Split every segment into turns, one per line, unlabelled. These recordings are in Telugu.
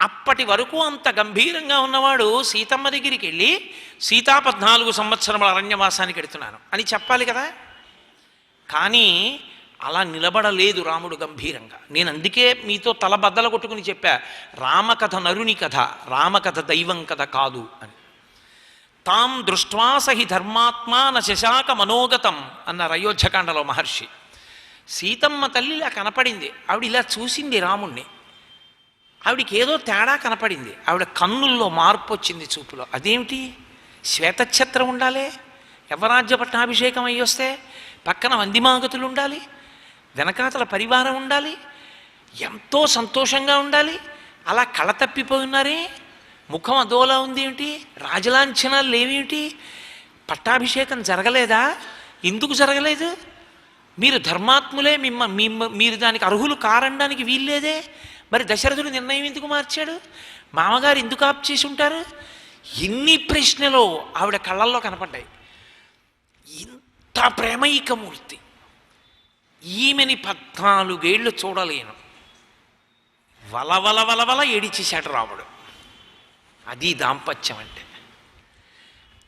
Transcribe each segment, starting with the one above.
అప్పటి వరకు అంత గంభీరంగా ఉన్నవాడు సీతమ్మ దగ్గరికి వెళ్ళి సీతా 14 సంవత్సరముల అరణ్యవాసానికి వెడుతున్నాను అని చెప్పాలి కదా. కానీ అలా నిలబడలేదు రాముడు గంభీరంగా. నేను అందుకే మీతో తల బద్దలు కొట్టుకుని చెప్పా, రామకథ నరుని కథ, రామకథ దైవం కథ కాదు అని. తాం దృష్ట్వా సహి ధర్మాత్మా న శశాక మనోగతం అన్నారు అయోధ్యకాండలో మహర్షి. సీతమ్మ తల్లి ఇలా కనపడింది, ఆవిడ ఇలా చూసింది రాముణ్ణి, ఆవిడికి ఏదో తేడా కనపడింది, ఆవిడ కన్నుల్లో మార్పు వచ్చింది చూపులో. అదేమిటి? శ్వేతఛత్రం ఉండాలి, యవరాజ్య పట్టాభిషేకం అయ్యి వస్తే పక్కన వందిమాగతులు ఉండాలి, వెనకాతల పరివారం ఉండాలి, ఎంతో సంతోషంగా ఉండాలి. అలా కళ తప్పిపోయి ఉన్నారే, ముఖం అదోలా ఉంది ఏమిటి, రాజలాంఛనాలు లేవేమిటి, పట్టాభిషేకం జరగలేదా? ఎందుకు జరగలేదు? మీరు ధర్మాత్ములే, మీరు దానికి అర్హులు కారనడానికి వీల్లేదే. మరి దశరథుడు నిర్ణయం ఎందుకు మార్చాడు? మామగారు ఎందుకు ఆప్ చేసి ఉంటారు? ఎన్ని ప్రశ్నలు ఆవిడ కళ్ళల్లో కనపడ్డాయి. ఇంత ప్రేమైకమూర్తి, ఈమెని 14 ఏళ్ళు చూడలేను, వలవల వలవల ఏడిచేశాడు రాముడు. అది దాంపత్యం అంటే.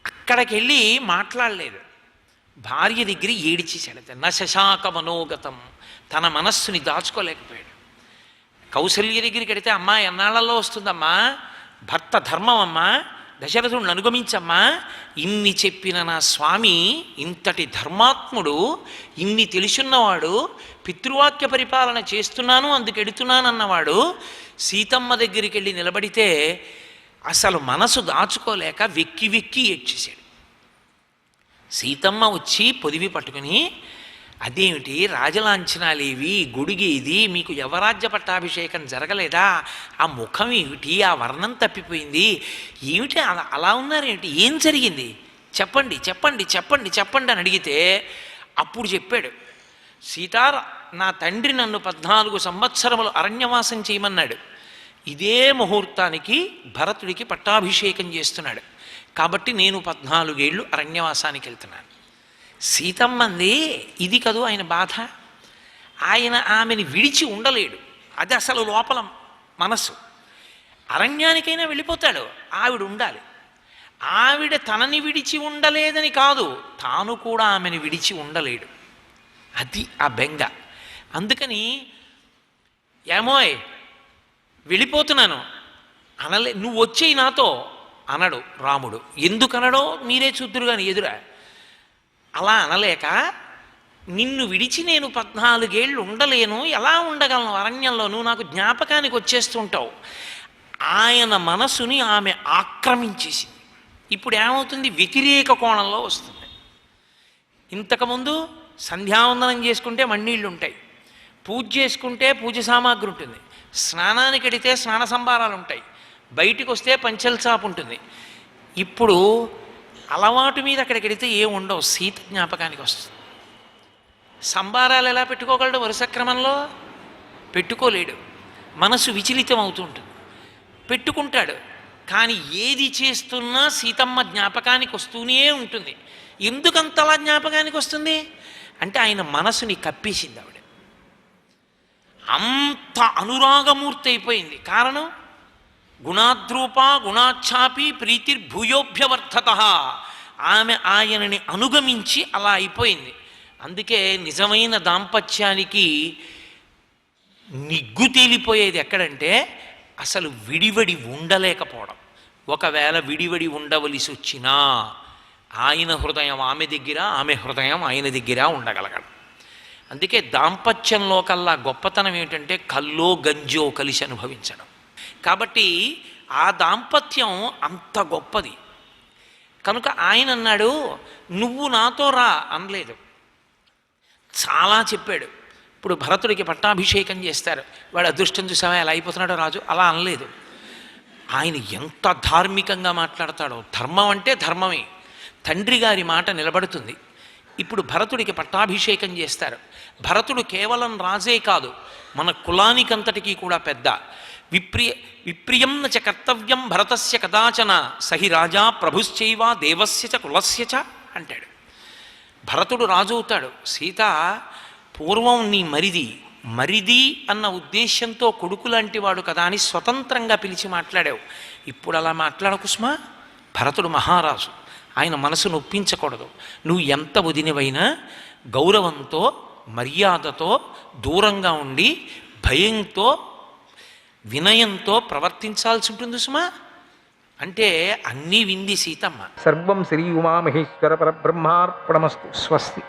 అక్కడికి వెళ్ళి మాట్లాడలేదు, భార్య దగ్గర ఏడిచేశాడు. న శశాక మనోగతం, తన మనస్సుని దాచుకోలేకపోయాడు. కౌసల్య దగ్గరికి వెడితే, అమ్మా ఎన్నాళ్లలో వస్తుందమ్మా, భర్త ధర్మం అమ్మా, దశరథుడిని అనుగమించమ్మా. ఇన్ని చెప్పిన నా స్వామి ఇంతటి ధర్మాత్ముడు, ఇన్ని తెలుసున్నవాడు, పితృవాక్య పరిపాలన చేస్తున్నాను అందుకు ఎడుతున్నానన్నవాడు సీతమ్మ దగ్గరికి వెళ్ళి నిలబడితే అసలు మనసు దాచుకోలేక వెక్కి వెక్కి ఏడ్చేశాడు. సీతమ్మ వచ్చి పొదివి పట్టుకుని, అదేమిటి రాజలాంఛనాలేవి, గొడుగేది, మీకు యవరాజ్య పట్టాభిషేకం జరగలేదా, ఆ ముఖం ఏమిటి, ఆ వర్ణం తప్పిపోయింది ఏమిటి, అలా ఉన్నారేమిటి, ఏం జరిగింది, చెప్పండి చెప్పండి చెప్పండి చెప్పండి అని అడిగితే అప్పుడు చెప్పాడు. సీతా, నా తండ్రి నన్ను 14 సంవత్సరములు అరణ్యవాసం చేయమన్నాడు, ఇదే ముహూర్తానికి భరతుడికి పట్టాభిషేకం చేస్తున్నాడు, కాబట్టి నేను 14 ఏళ్ళు అరణ్యవాసానికి వెళ్తున్నాను. సీతమ్మంది, ఇది కదూ ఆయన బాధ, ఆయన ఆమెని విడిచి ఉండలేడు, అది అసలు లోపల మనస్సు. అరణ్యానికైనా వెళ్ళిపోతాడు, ఆవిడ ఉండాలి. ఆవిడ తనని విడిచి ఉండలేదని కాదు, తాను కూడా ఆమెను విడిచి ఉండలేడు, అది ఆ బెంగ. అందుకని ఏమోయ్ వెళ్ళిపోతున్నాను అనలే, నువ్వు వచ్చేయి నాతో అనడు రాముడు. ఎందుకనడో మీరే చూద్దురు కానీ ఎదురా. అలా అనలేక, నిన్ను విడిచి నేను 14 ఏళ్ళు ఉండలేను, ఎలా ఉండగలను అరణ్యంలో, నువ్వు నాకు జ్ఞాపకానికి వచ్చేస్తుంటావు. ఆయన మనసుని ఆమె ఆక్రమించేసింది. ఇప్పుడు ఏమవుతుంది? వ్యతిరేక కోణంలో వస్తుంది. ఇంతకుముందు సంధ్యావందనం చేసుకుంటే మన్నీళ్ళు ఉంటాయి, పూజ చేసుకుంటే పూజ సామాగ్రి ఉంటుంది, స్నానానికి వెడితే స్నాన సంబారాలు ఉంటాయి, బయటికి వస్తే పంచెల చాపు ఉంటుంది. ఇప్పుడు అలవాటు మీద అక్కడికి వెడితే ఏం ఉండవు, సీత జ్ఞాపకానికి వస్తుంది. సంబారాలు ఎలా పెట్టుకోగలడు? వరుస క్రమంలో పెట్టుకోలేడు, మనసు విచలితం అవుతూ ఉంటుంది. పెట్టుకుంటాడు, కానీ ఏది చేస్తున్నా సీతమ్మ జ్ఞాపకానికి వస్తూనే ఉంటుంది. ఎందుకంతలా జ్ఞాపకానికి వస్తుంది అంటే ఆయన మనసుని కప్పేసింది ఆవిడ. అంత అనురాగమూర్తి అయిపోయింది. కారణం, గుణాద్రూప గుణాఛాపి ప్రీతిర్భూయోభ్యవర్ధత, ఆమె ఆయనని అనుగమించి అలా అయిపోయింది. అందుకే నిజమైన దాంపత్యానికి నిగ్గు తేలిపోయేది ఎక్కడంటే అసలు విడివడి ఉండలేకపోవడం. ఒకవేళ విడివడి ఉండవలసి వచ్చినా ఆయన హృదయం ఆమె దగ్గర, ఆమె హృదయం ఆయన దగ్గర ఉండగలగడం. అందుకే దాంపత్యంలో కల్లా గొప్పతనం ఏమిటంటే కల్లో గంజో కలిసి అనుభవించడం. కాబట్టి ఆ దాంపత్యం అంత గొప్పది. కనుక ఆయన అన్నాడు, నువ్వు నాతో రా అనలేదు, చాలా చెప్పాడు. ఇప్పుడు భరతుడికి పట్టాభిషేకం చేస్తారు, వాడు అదృష్టం చూసావా ఎలా అయిపోతున్నాడో రాజు, అలా అనలేదు. ఆయన ఎంత ధార్మికంగా మాట్లాడతాడో. ధర్మం అంటే ధర్మమే, తండ్రి గారి మాట నిలబడుతుంది. ఇప్పుడు భరతుడికి పట్టాభిషేకం చేస్తారు. భరతుడు కేవలం రాజే కాదు, మన కులానికంతటికీ కూడా పెద్ద. విప్రియం చ కర్తవ్యం భరతస్య కదాచన సహి రాజా ప్రభుశ్చైవ దేవస్య చ కులస్య చ అంటాడు. భరతుడు రాజు అవుతాడు. సీత పూర్వం నీ మరిది, మరిది అన్న ఉద్దేశంతో కొడుకు లాంటి వాడు కదా అని స్వతంత్రంగా పిలిచి మాట్లాడావు. ఇప్పుడు అలా మాట్లాడకు సుమా. భరతుడు మహారాజు, ఆయన మనసు నొప్పించకూడదు. నువ్వు ఎంత వదినవైనా గౌరవంతో మర్యాదతో దూరంగా ఉండి భయంతో వినయంతో ప్రవర్తించాల్సి ఉంటుంది సుమా. అంటే అన్నీ వింది సీతమ్మ.
సర్వం శ్రీ ఉమామహేశ్వర పరబ్రహ్మార్పణమస్తు. స్వస్తి.